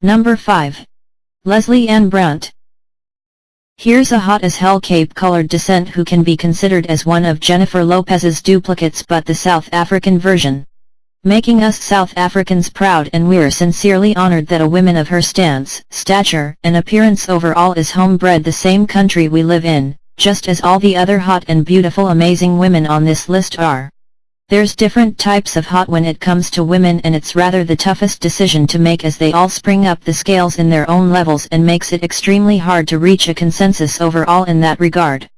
Number 5. Leslie Ann Brandt. Here's a hot as hell cape-colored descent who can be considered as one of Jennifer Lopez's duplicates but the South African version. Making us South Africans proud, and we're sincerely honored that a woman of her stance, stature, and appearance overall is homebred the same country we live in, just as all the other hot and beautiful amazing women on this list are. There's different types of hot when it comes to women, and it's rather the toughest decision to make as they all spring up the scales in their own levels and makes it extremely hard to reach a consensus overall in that regard.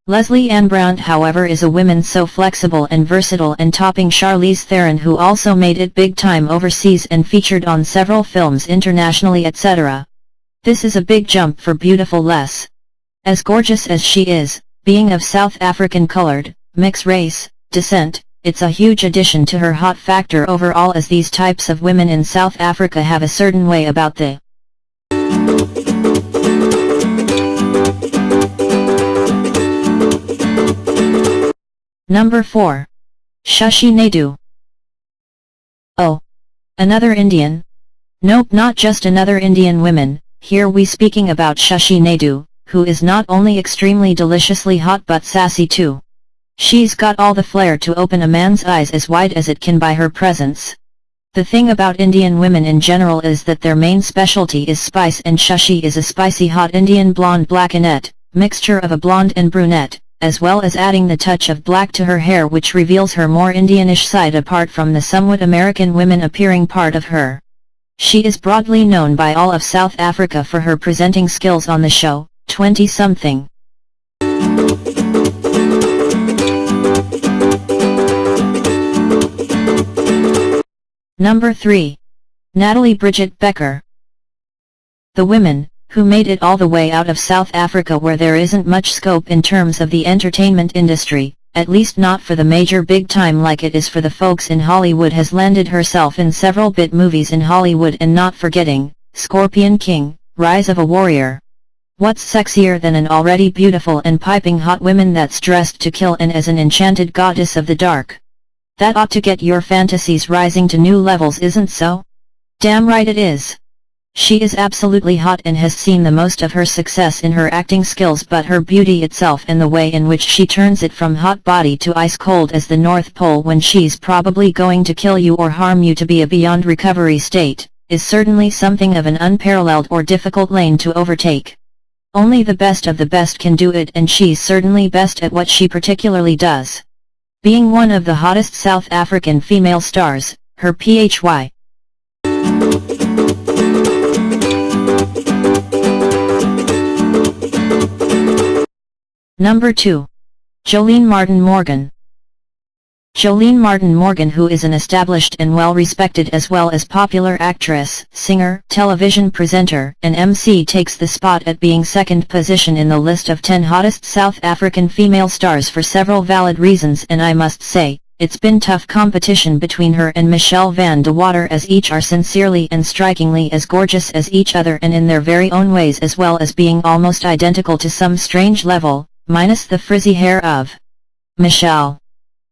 Leslie Ann Brandt, however, is a woman so flexible and versatile, and topping Charlize Theron, who also made it big time overseas and featured on several films internationally, etc. This is a big jump for beautiful Les. As gorgeous as she is, being of South African colored, mixed race, descent, it's a huge addition to her hot factor overall, as these types of women in South Africa have a certain way about the Number 4. Shashi Naidu. Oh. Another Indian? Nope, not just another Indian woman. Here we speaking about Shashi Naidu, who is not only extremely deliciously hot but sassy too. She's got all the flair to open a man's eyes as wide as it can by her presence. The thing about Indian women in general is that their main specialty is spice, and Shashi is a spicy hot Indian blonde blackinette, mixture of a blonde and brunette, as well as adding the touch of black to her hair, which reveals her more Indianish side apart from the somewhat American women appearing part of her. She is broadly known by all of South Africa for her presenting skills on the show, 20-something. Number 3. Nathalie Becker. The women, who made it all the way out of South Africa, where there isn't much scope in terms of the entertainment industry, at least not for the major big time like it is for the folks in Hollywood, has landed herself in several bit movies in Hollywood, and not forgetting, Scorpion King, Rise of a Warrior. What's sexier than an already beautiful and piping hot woman that's dressed to kill and as an enchanted goddess of the dark? That ought to get your fantasies rising to new levels, isn't so? Damn right it is. She is absolutely hot and has seen the most of her success in her acting skills, but her beauty itself and the way in which she turns it from hot body to ice cold as the North Pole when she's probably going to kill you or harm you to be a beyond recovery state, is certainly something of an unparalleled or difficult lane to overtake. Only the best of the best can do it, and she's certainly best at what she particularly does. Being one of the hottest South African female stars, her PHY. Number 2. Jolene Martin Morgan. Jolene Martin Morgan, who is an established and well-respected as well as popular actress, singer, television presenter, and MC, takes the spot at being second position in the list of 10 hottest South African female stars for several valid reasons, and I must say, it's been tough competition between her and Michelle van de Water, as each are sincerely and strikingly as gorgeous as each other and in their very own ways, as well as being almost identical to some strange level, minus the frizzy hair of Michelle.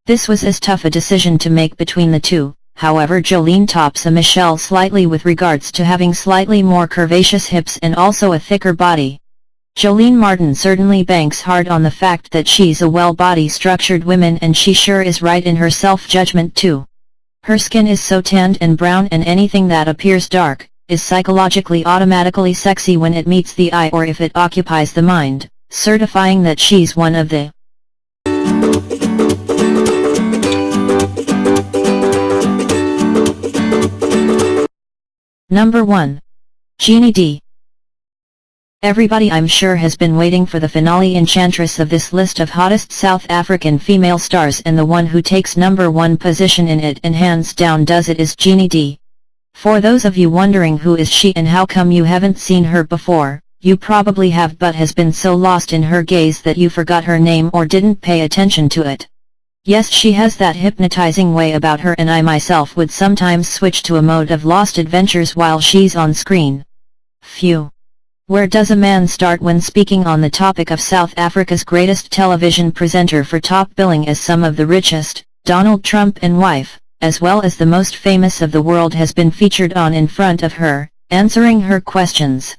This was as tough a decision to make between the two. However, Jolene tops a Michelle slightly with regards to having slightly more curvaceous hips and also a thicker body. Jolene Martin certainly banks hard on the fact that she's a well-body structured woman, and she sure is right in her self-judgment too. Her skin is so tanned and brown, and anything that appears dark is psychologically automatically sexy when it meets the eye or if it occupies the mind, certifying that she's one of the Number 1. Jeannie D. Everybody, I'm sure, has been waiting for the finale enchantress of this list of hottest South African female stars, and the one who takes number 1 position in it and hands down does it is Jeannie D. For those of you wondering who is she and how come you haven't seen her before, you probably have, but has been so lost in her gaze that you forgot her name or didn't pay attention to it. Yes, she has that hypnotizing way about her, and I myself would sometimes switch to a mode of lost adventures while she's on screen. Phew. Where does a man start when speaking on the topic of South Africa's greatest television presenter for top billing as some of the richest, Donald Trump and wife, as well as the most famous of the world, has been featured on in front of her, answering her questions.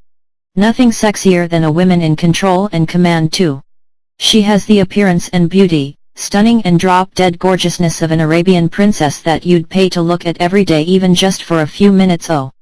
Nothing sexier than a woman in control and command too. She has the appearance and beauty, stunning and drop-dead gorgeousness of an Arabian princess that you'd pay to look at every day even just for a few minutes. Oh,